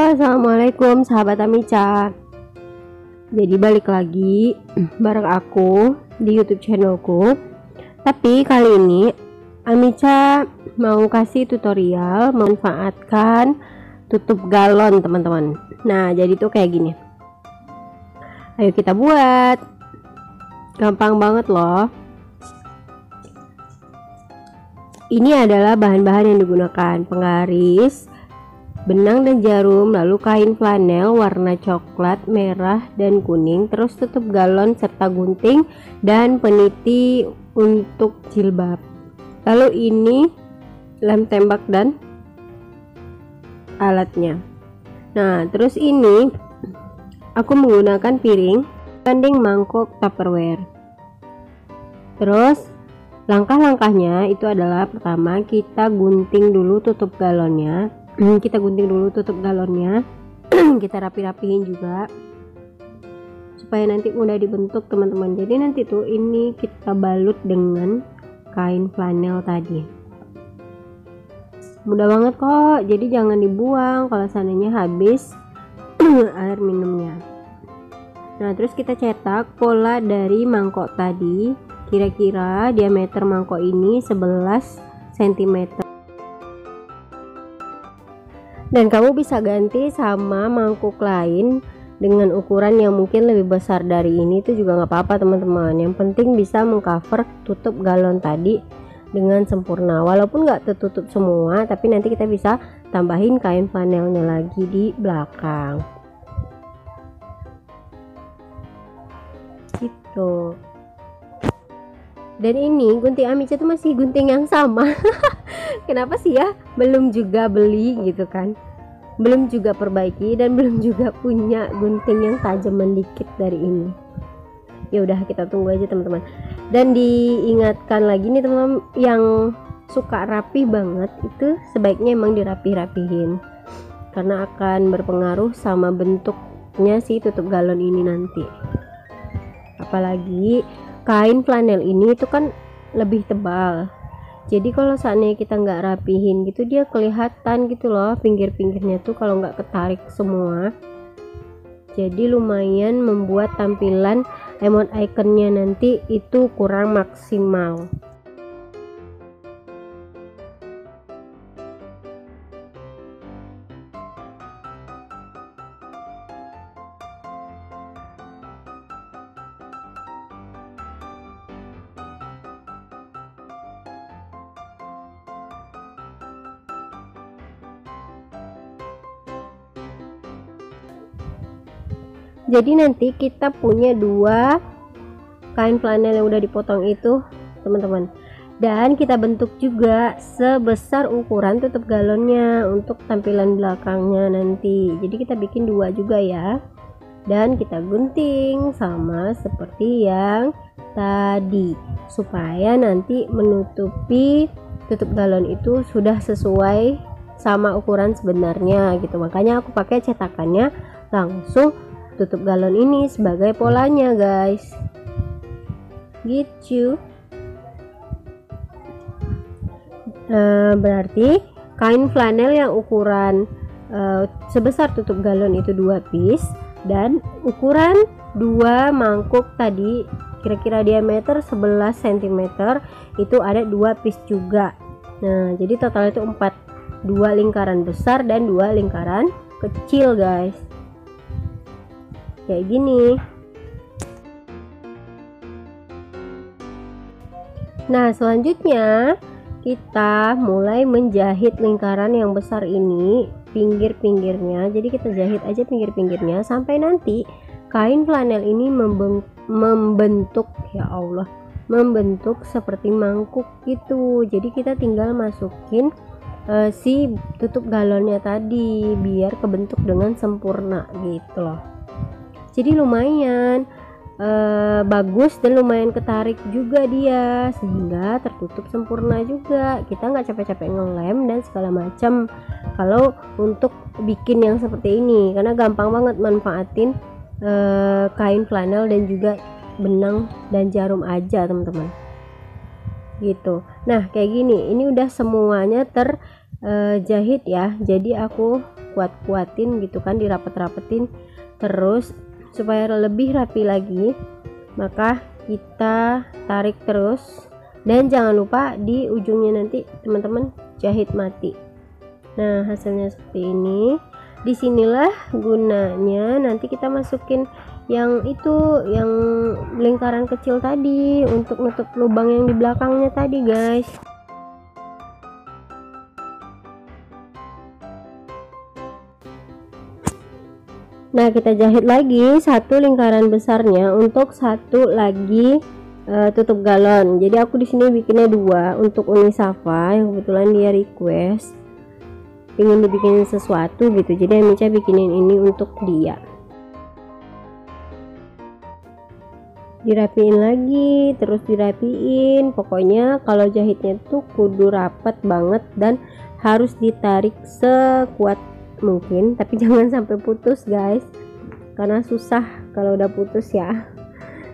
Halo, assalamualaikum sahabat Amica. Jadi balik lagi bareng aku di YouTube channelku. Tapi kali ini Amica mau kasih tutorial memanfaatkan tutup galon, teman-teman. Nah, jadi tuh kayak gini. Ayo kita buat. Gampang banget loh. Ini adalah bahan-bahan yang digunakan: penggaris, benang dan jarum, lalu kain flanel warna coklat, merah, dan kuning, terus tutup galon serta gunting dan peniti untuk jilbab. Lalu ini lem tembak dan alatnya. Nah, terus ini aku menggunakan piring banding mangkok Tupperware. Terus langkah-langkahnya itu adalah: pertama kita gunting dulu tutup galonnya. Kita rapi-rapihin juga supaya nanti mudah dibentuk, teman-teman. Jadi nanti tuh ini kita balut dengan kain flanel tadi. Mudah banget kok, jadi jangan dibuang kalau seandainya habis air minumnya. Nah, terus kita cetak pola dari mangkok tadi. Kira-kira diameter mangkok ini 11 cm. Dan kamu bisa ganti sama mangkuk lain dengan ukuran yang mungkin lebih besar dari ini, itu juga nggak apa-apa, teman-teman. Yang penting bisa mengcover tutup galon tadi dengan sempurna. Walaupun nggak tertutup semua, tapi nanti kita bisa tambahin kain flanelnya lagi di belakang. Gitu. Dan ini gunting Amica tuh masih gunting yang sama. Kenapa sih ya belum juga beli gitu kan, belum juga perbaiki, dan belum juga punya gunting yang tajaman dikit dari ini. Ya udah, kita tunggu aja, teman-teman. Dan diingatkan lagi nih, teman-teman, yang suka rapi banget itu sebaiknya emang dirapi-rapihin, karena akan berpengaruh sama bentuknya si tutup galon ini nanti. Apalagi kain flanel ini itu kan lebih tebal. Jadi kalau seandainya kita nggak rapihin gitu, dia kelihatan gitu loh pinggir-pinggirnya tuh kalau nggak ketarik semua. Jadi lumayan membuat tampilan lemon iconnya nanti itu kurang maksimal. Jadi nanti kita punya dua kain flanel yang udah dipotong itu, teman-teman, dan kita bentuk juga sebesar ukuran tutup galonnya untuk tampilan belakangnya nanti. Jadi kita bikin dua juga ya, dan kita gunting sama seperti yang tadi supaya nanti menutupi tutup galon itu sudah sesuai sama ukuran sebenarnya gitu. Makanya aku pakai cetakannya langsung tutup galon ini sebagai polanya, guys, gitu. Berarti kain flanel yang ukuran sebesar tutup galon itu 2 piece, dan ukuran 2 mangkuk tadi kira-kira diameter 11 cm itu ada 2 piece juga. Nah, jadi total itu 4, 2 lingkaran besar dan 2 lingkaran kecil, guys, kayak gini. Nah, selanjutnya kita mulai menjahit lingkaran yang besar ini, pinggir-pinggirnya. Jadi kita jahit aja pinggir-pinggirnya sampai nanti kain flanel ini membentuk, ya Allah, membentuk seperti mangkuk gitu. Jadi kita tinggal masukin si tutup galonnya tadi biar kebentuk dengan sempurna gitu loh. Jadi lumayan bagus dan lumayan ketarik juga dia, sehingga tertutup sempurna juga. Kita nggak capek-capek ngelem dan segala macam kalau untuk bikin yang seperti ini, karena gampang banget manfaatin kain flanel dan juga benang dan jarum aja, teman-teman, gitu. Nah, kayak gini, ini udah semuanya terjahit ya. Jadi aku dikuat-kuatin gitu kan, dirapet-rapetin terus supaya lebih rapi lagi. Maka kita tarik terus, dan jangan lupa di ujungnya nanti teman-teman jahit mati. Nah, hasilnya seperti ini. Disinilah gunanya nanti kita masukin yang lingkaran kecil tadi untuk nutup lubang yang di belakangnya tadi, guys. Nah, kita jahit lagi satu lingkaran besarnya untuk satu lagi tutup galon. Jadi aku di sini bikinnya 2 untuk Uni Safa yang kebetulan dia request ingin dibikinin sesuatu gitu. Jadi Amica bikinin ini untuk dia. Dirapiin lagi, terus dirapiin. Pokoknya kalau jahitnya tuh kudu rapet banget dan harus ditarik sekuat mungkin, tapi jangan sampai putus, guys, karena susah kalau udah putus ya.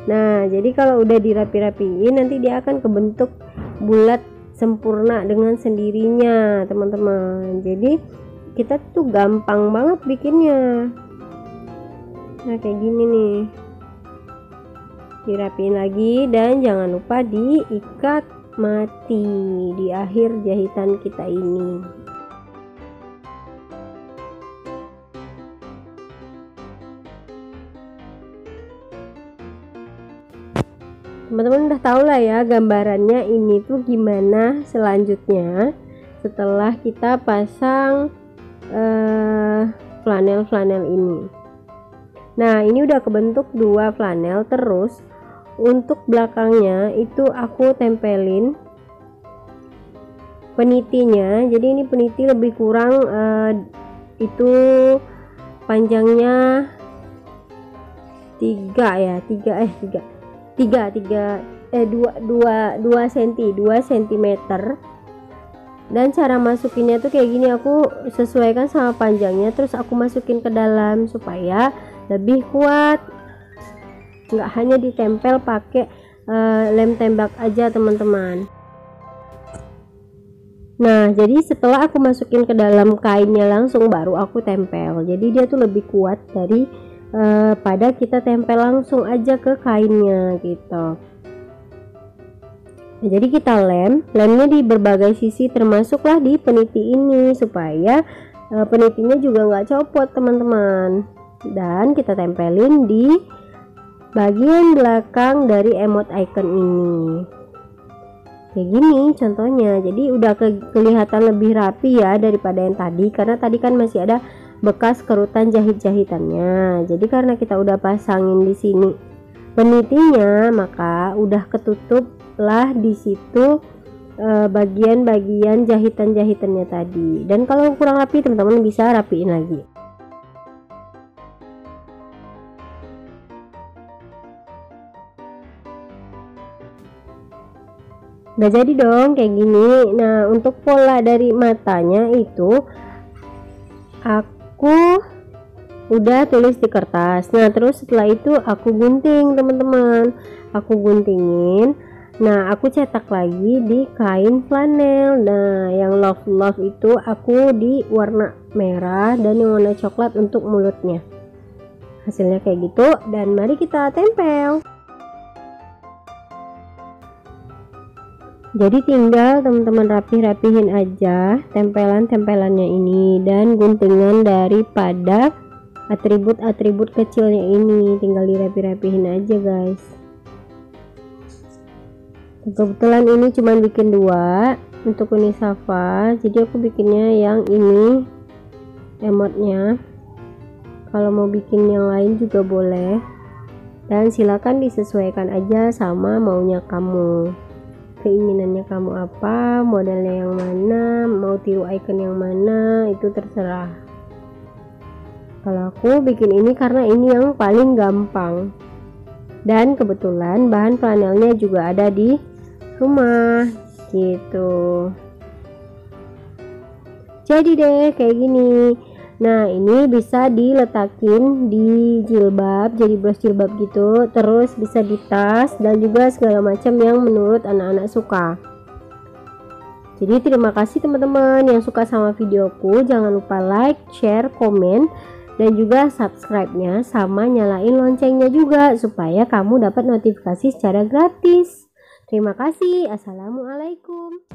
Nah, jadi kalau udah dirapi-rapiin nanti dia akan kebentuk bulat sempurna dengan sendirinya, teman-teman. Jadi kita tuh gampang banget bikinnya. Nah, kayak gini nih. Dirapiin lagi dan jangan lupa diikat mati di akhir jahitan kita ini. Teman-teman udah tahu lah ya gambarannya ini tuh gimana selanjutnya setelah kita pasang flanel-flanel ini. Nah, ini udah kebentuk 2 flanel. Terus untuk belakangnya itu aku tempelin penitinya. Jadi ini peniti lebih kurang itu panjangnya 2 cm. Dan cara masukinnya tuh kayak gini, aku sesuaikan sama panjangnya, terus aku masukin ke dalam supaya lebih kuat. Nggak hanya ditempel pakai lem tembak aja, teman-teman. Nah, jadi setelah aku masukin ke dalam kainnya langsung baru aku tempel. Jadi dia tuh lebih kuat dari pada kita tempel langsung aja ke kainnya gitu. Nah, jadi kita lemnya di berbagai sisi, termasuklah di peniti ini supaya penitinya juga nggak copot, teman-teman. Dan kita tempelin di bagian belakang dari emot icon ini. Kayak gini contohnya. Jadi udah kelihatan lebih rapi ya daripada yang tadi, karena tadi kan masih ada bekas kerutan jahit-jahitannya. Jadi karena kita udah pasangin di sini penitinya, maka udah ketutup lah di situ bagian-bagian jahitan-jahitannya tadi. Dan kalau kurang rapi, teman-teman bisa rapiin lagi. Udah jadi dong kayak gini. Nah, untuk pola dari matanya itu aku udah tulis di kertas. Nah, terus setelah itu aku gunting, teman-teman. Aku guntingin. Nah, aku cetak lagi di kain flanel. Nah, yang love itu aku di warna merah dan yang warna coklat untuk mulutnya. Hasilnya kayak gitu, dan mari kita tempel. Jadi tinggal teman-teman rapihin aja tempelan-tempelannya ini dan guntingan daripada atribut-atribut kecilnya ini, tinggal dirapihin aja, guys. Kebetulan ini cuma bikin 2 untuk Uni Safa, jadi aku bikinnya yang ini emotnya. Kalau mau bikin yang lain juga boleh, dan silakan disesuaikan aja sama maunya kamu, keinginannya kamu apa, modelnya yang mana, mau tiru icon yang mana, itu terserah. Kalau aku bikin ini karena ini yang paling gampang, dan kebetulan bahan flanelnya juga ada di rumah gitu. Jadi deh kayak gini. Nah, ini bisa diletakin di jilbab, jadi bros jilbab gitu, terus bisa di tas dan juga segala macam yang menurut anak-anak suka. Jadi terima kasih teman-teman yang suka sama videoku, jangan lupa like, share, komen, dan juga subscribe-nya, sama nyalain loncengnya juga supaya kamu dapat notifikasi secara gratis. Terima kasih. Assalamualaikum.